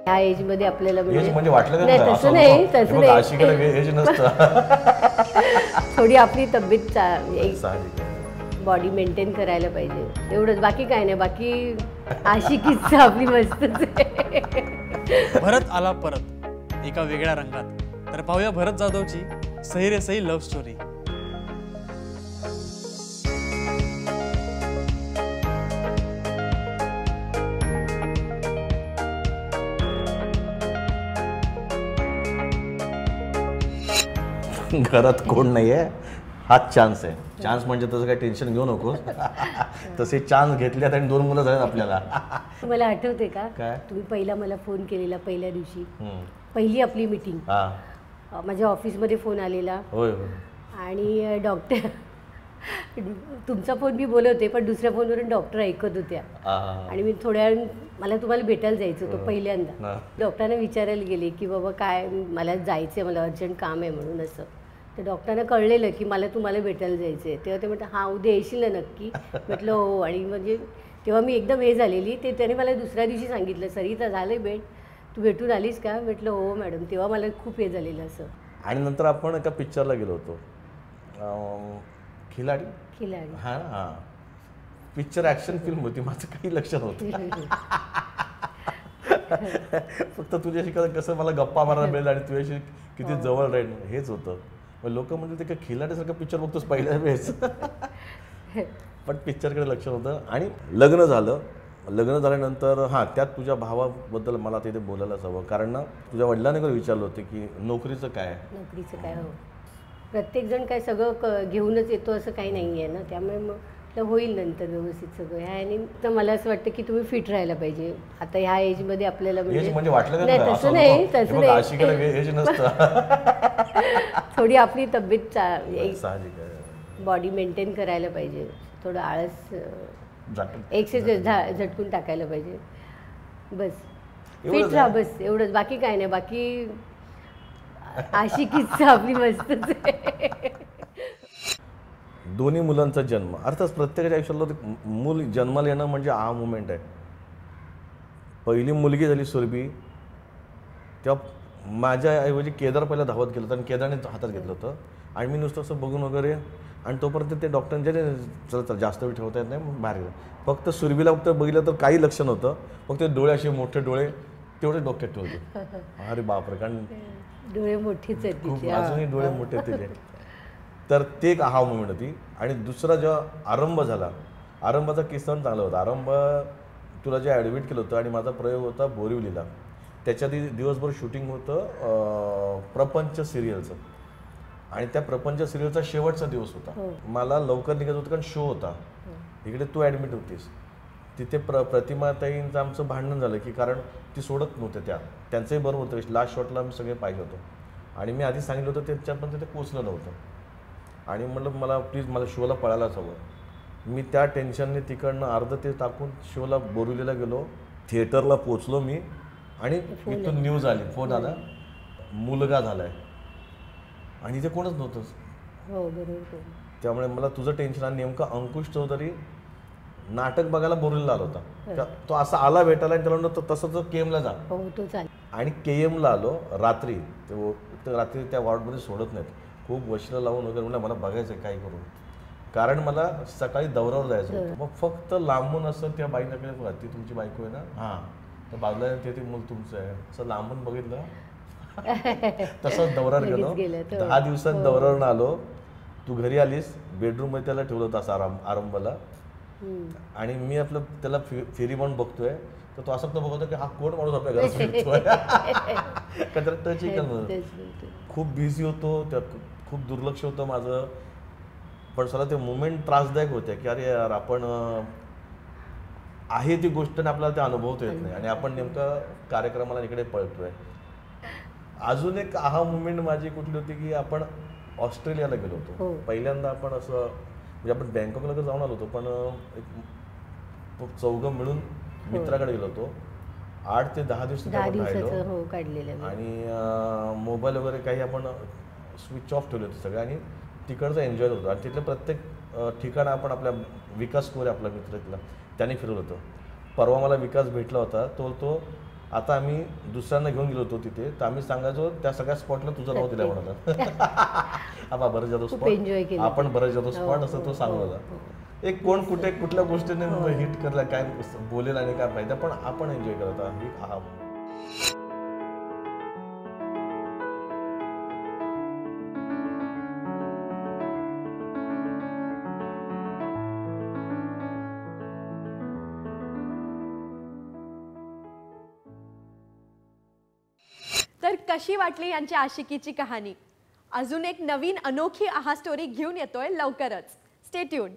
ह्या एज मध्ये आपल्याला म्हणजे वाटलं का नाही, तसं नाही, तसं नाही. आशिकीला एज नसतं. थोडी आपली तब्येत साहजिक आहे. बॉडी मेंटेन करायला पाहिजे, एवढंच. बाकी काय नाही, बाकी आशिकीच आपली मस्तच आहे. भरत आला परत एका वेगळ्या रंगात. तर पाहूया भरत जाधवची सही रे सही लव्ह स्टोरी. घरात कोण नाहीये, हाच चान्स आहे. चान्स म्हणजे तसं काही टेन्शन घेऊ नकोस. तसे चान्स घेतल्यात आणि 2 मुलं झाल्यात आपल्याला. मला आठवते का, काय? तुम्ही पहिला मला फोन केलेला पहिल्या दिवशी, पहिली आपली मीटिंग, माझ्या ऑफिसमध्ये फोन आलेला. होय होय. आणि डॉक्टर, तुमचा फोन मी बोलवते पण दुसऱ्या फोनवरून डॉक्टर ऐकत होत्या. आणि मी थोड्या वेळ मला तुम्हाला भेटायला जायचं होतं पहिल्यांदा. डॉक्टरांना विचारायला गेले की बाबा काय, मला जायचं आहे, मला अर्जंट काम आहे म्हणून. असं तर डॉक्टरांना कळलेलं की मला तुम्हाला भेटायला जायचं आहे. तेव्हा ते म्हटलं हां उद्या येशील ना नक्की. म्हटलं हो. आणि म्हणजे तेव्हा मी एकदम हे झालेली. ते त्याने मला दुसऱ्या दिवशी सांगितलं, सरिता झालं भेट, तू भेटून आलीस का. म्हटलं हो मॅडम. तेव्हा मला खूप हे झालेलं असं. आणि नंतर आपण एका पिक्चरला गेलो होतो, खिलाडी. हां हां, पिक्चर ॲक्शन फिल्म होती. माझं काही लक्ष नव्हतं. फक्त तुझ्याशी कसं मला गप्पा मारायला मिळेल आणि तुझ्याशी किती जवळ राहील हेच होतं. लोक म्हणजे ते काय खिलाडीसारखं पिक्चर बघतोस पहिल्या वेळेस. पण पिक्चरकडे लक्ष नव्हतं. आणि लग्न झालं. लग्न झाल्यानंतर हां, त्यात तुझ्या भावाबद्दल मला तिथे बोलायलाच हवं. कारण ना तुझ्या वडिलांनी पण विचारलं होतं की नोकरीचं काय. नोकरीचं काय. हो, प्रत्येकजण काय सगळं घेऊनच येतो असं काही नाही आहे ना. त्यामुळे मग होईल नंतर व्यवस्थित सगळं. ह्याने तर मला असं वाटतं की तुम्ही फिट राहायला पाहिजे आता ह्या एजमध्ये आपल्याला. म्हणजे वाटलं नाही, तसं नाही, तसं नाही. आशिकीला एज नसतं. थोडी आपली तब्येत साहजिक आहे. बॉडी मेंटेन करायला पाहिजे. थोडं आळस, एक्सरसाइज झटकून टाकायला पाहिजे. बस फिट राहा, बस एवढंच. बाकी काय नाही, बाकी आशिकीच आपली मस्तच आहे. दोन्ही मुलांचा जन्म, अर्थात प्रत्येकाच्या आयुष्यातलं मूल जन्माला येणं म्हणजे हा मुमेंट आहे. पहिली मुलगी झाली सुरभी, तेव्हा माझ्याऐवजी केदार पहिला धावत गेलं होतं आणि केदारने हातात घेतलं होतं. आणि मी नुसतं असं बघून वगैरे, आणि तोपर्यंत ते डॉक्टरांच्या चल जास्त वेळ ठेवता येत नाही मग बाहेर गेलं. फक्त सुरभीला फक्त बघितलं तर काही लक्ष नव्हतं. फक्त डोळे असे मोठे डोळे तेवढे डोक्यात ठेवते. अरे बापरे, कारण डोळे मोठेच आहेत खूप, अजूनही डोळे मोठे तिचे. तर ते एक हा मुमेंट होती. आणि दुसरा जेव्हा आरंभ झाला, आरंभाचा किस्सा चांगला होता. आरंभ तुला जे ॲडमिट केलं होतं आणि माझा प्रयोग होता बोरिवलीला. त्याच्या दिवसभर शूटिंग होतं प्रपंच सिरियलचं. आणि त्या प्रपंच सिरियलचा शेवटचा दिवस होता. मला लवकर निघायचं होतं कारण शो होता. इकडे तू ॲडमिट होतीस. तिथे प्रतिमाताईंचं आमचं भांडण झालं की कारण ती सोडत नव्हत्या. त्यांचंही बरोबर होतं. लास्ट शॉटला आम्ही सगळे पाहिजे होतो आणि मी आधी सांगितलं होतं त्याच्यापर्यंत ते पोचलं नव्हतं. आणि म्हटलं मला प्लीज मला शोला पळायलाच हवं. मी त्या टेन्शनने तिकडनं अर्ध ते टाकून शोला बोरिवलीला गेलो. थिएटरला पोचलो मी आणि इथून न्यूज आली, फोन आला, मुलगा झाला आहे. आणि इथे कोणच नव्हतंच. हो बरोबर. त्यामुळे मला तुझं टेन्शन. आणि नेमका अंकुश चौधरी नाटक बघायला बोरिवलीला आला होता. तो असा आला भेटायला आणि त्याला म्हणतो तसं तो केएमला जा. आणि केएमला आलो रात्री. रात्री त्या वॉर्डमध्ये सोडत नाहीत. खूप वशिला लावून वगैरे म्हणलं मला बघायचं काय करून, कारण मला सकाळी दौऱ्यावर जायचं होतं. मग फक्त लांबून असं त्या बाईकडे बघा, ती तुमची बायको आहे ना, हां, तर बाजूला ते मूल तुमचं आहे असं लांबून बघितलं. तसंच दौऱ्यावर गेलो. 10 दिवसात दौऱ्यावरून आलो. तू घरी आलीस. बेडरूममध्ये त्याला ठेवलं होतं असं आरंभला. आणि मी आपलं त्याला फेरी म्हणून बघतोय तर तो असं बघतो की हा कोण माणूस आपल्या घरात फिरतोय. त्याला टच केलं. खूप बिझी होतो, त्यात खूप दुर्लक्ष होतं माझं. पण सला ते मुमेंट त्रासदायक होते की अरे यार आपण आहे ती गोष्ट आपल्याला ते अनुभवता येत नाही आणि आपण नेमकं कार्यक्रमाला इकडे पळतोय. अजून एक आहा मुमेंट माझी कुठली होती की आपण ऑस्ट्रेलियाला गेलो होतो. पहिल्यांदा आपण असं म्हणजे आपण बँकॉकला जाऊन आलो होतो पण एक चौघं मिळून मित्राकडे गेलो होतो. 8 ते 10 दिवस राहिलो आणि मोबाईल वगैरे काही आपण स्विच ऑफ ठेवले होते सगळे आणि तिकडचं एन्जॉय होतो. आणि तिथलं प्रत्येक ठिकाण आपण आपल्या विकास कोरे आपला मित्र तिथला त्याने फिरवलं होतं. परवा मला विकास भेटला होता. तो आता आम्ही दुसऱ्यांना घेऊन गेलो होतो तिथे, तर आम्ही सांगायचो त्या सगळ्या स्पॉटला तुझं नाव दिलं म्हणतात. आपण बरं जातो स्पॉट, आपण बरं जातो स्पॉट असं तो सांगत होता. एक कोण कुठे कुठल्या गोष्टीने हिट करला काय बोलेल आणि काय माहिती, पण आपण एन्जॉय करत आहोत. तर कशी वाटली यांची आशिकीची कहाणी? अजून एक नवीन अनोखी आहा स्टोरी घेऊन येतोय लवकरच. Stay tuned.